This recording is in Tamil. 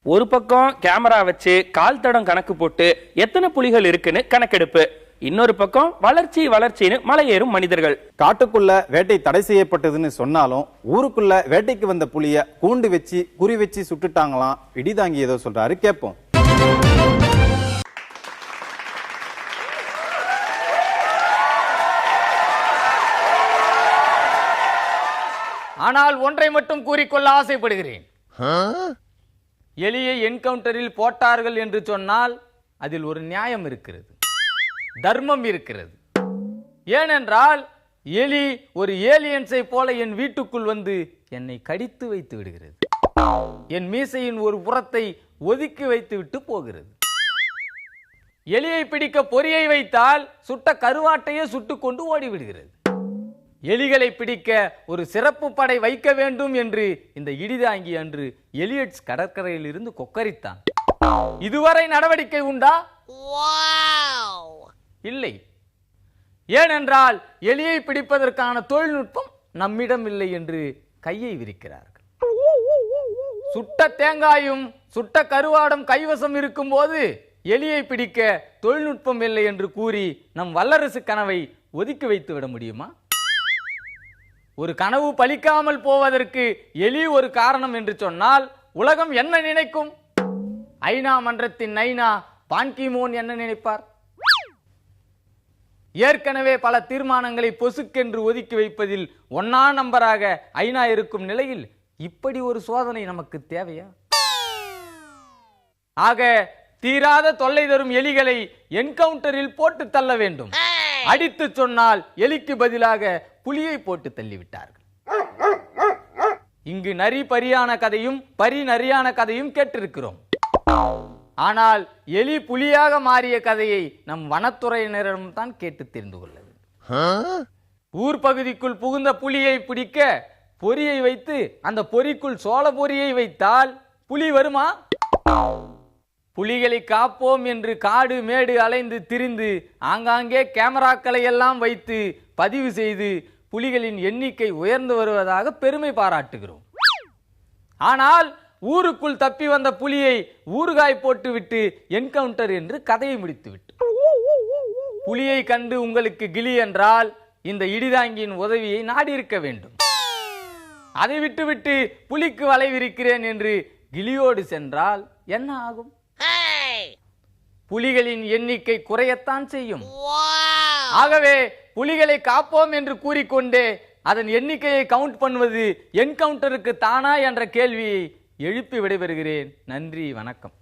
ஒரு பக்கம் கேமரா வச்சு கால் தடம் கணக்கு போட்டு எத்தனை புலிகள் இருக்குன்னு கணக்கெடுப்பு, இன்னொரு பக்கம் வளர்ச்சி வளர்ச்சின்னு மலையேறும் மனிதர்கள். காட்டுக்குள்ள வேட்டை தடை செய்யப்பட்டதுன்னு சொன்னாலும் ஊருக்குள்ள வேட்டைக்கு வந்த புலிய கூண்டு வச்சு குறி வச்சு சுட்டுட்டாங்களாம். இடிதாங்கி ஏதோ சொல்றாரு, கேட்போம். ஆனால் ஒன்றை மட்டும் கூறிக்கொள்ள ஆசைப்படுகிறேன். எலியை என்கவுண்டரில் போட்டார்கள் என்று சொன்னால் அதில் ஒரு நியாயம் இருக்கிறது, தர்மம் இருக்கிறது. ஏனென்றால் எலி ஒரு ஏலியன்ஸை போல என் வீட்டுக்குள் வந்து என்னை கடித்து வைத்து விடுகிறது, என் மீசையின் ஒரு புறத்தை ஒதுக்கி வைத்து விட்டு போகிறது. எலியை பிடிக்க பொறியை வைத்தால் சுட்ட கருவாட்டையே சுட்டுக் கொண்டு ஓடிவிடுகிறது. எலிகளை பிடிக்க ஒரு சிறப்பு படை வைக்க வேண்டும் என்று இந்த இடிதாங்கி அன்று எலியட்ஸ் கடற்கரையில் இருந்து கொக்கரித்தான். இதுவரை நடவடிக்கை உண்டா? இல்லை. ஏனென்றால் எலியை பிடிப்பதற்கான தொழில்நுட்பம் நம்மிடம் இல்லை என்று கையை விரிக்கிறார்கள். சுட்ட தேங்காயும் சுட்ட கருவாடும் கைவசம் இருக்கும் போது எலியை பிடிக்க தொழில்நுட்பம் இல்லை என்று கூறி நம் வல்லரசு கனவை ஒதுக்கி வைத்து விட முடியுமா? ஒரு கனவு பலிக்காமல் போவதற்கு எலி ஒரு காரணம் என்று சொன்னால் உலகம் என்ன நினைக்கும்? ஐநா மன்றத்தின் நைனா பான் கி மூன் என்ன நினைப்பார்? ஏற்கனவே பல தீர்மானங்களை பொசுக்கென்று ஒதுக்கி வைப்பதில் ஒன்னா நம்பராக ஐநா இருக்கும் நிலையில் இப்படி ஒரு சோதனை நமக்கு தேவையா? ஆக தீராத தொல்லை தரும் எலிகளை என்கவுண்டரில் போட்டு தள்ள வேண்டும். அடித்து சொன்னால் எலிக்கு பதிலாக புலியை போட்டு தள்ளிவிட்டார்கள். இங்கு நரி பரியான கதையும் பரி நரியான கதையும் கேட்டிருக்கிறோம். ஆனால் எலி புலியாக மாறிய கதையை நம் வனத்துறையினரிடம் தான் கேட்டு தெரிந்து கொள்ள வேண்டும். ஊர் பகுதிக்குள் புகுந்த புலியை பிடிக்க பொறியை வைத்து அந்த பொறிக்குள் சோள பொறியை வைத்தால் புலி வருமா? புலிகளை காப்போம் என்று காடு மேடு அலைந்து திரிந்து ஆங்காங்கே கேமராக்களை எல்லாம் வைத்து பதிவு செய்து புலிகளின் எண்ணிக்கை உயர்ந்து வருவதாக பெருமை பாராட்டுகிறோம். ஆனால் ஊருக்குள் தப்பி வந்த புலியை ஊறுகாய் போட்டுவிட்டு என்கவுண்டர் என்று கதையை முடித்துவிட்டு, புலியை கண்டு உங்களுக்கு கிளி என்றால் இந்த இடிதாங்கியின் உதவியை நாடி இருக்க வேண்டும். அதை விட்டுவிட்டு புலிக்கு வலை விரிக்கிறேன் என்று கிளியோடு சென்றால் என்ன ஆகும்? புலிகளின் எண்ணிக்கை குறையத்தான் செய்யும். ஆகவே புலிகளை காப்போம் என்று கூறிக்கொண்டே அதன் எண்ணிக்கையை கவுண்ட் பண்ணுவது என்கவுண்டருக்கு தானா என்ற கேள்வியை எழுப்பி விடைபெறுகிறேன். நன்றி, வணக்கம்.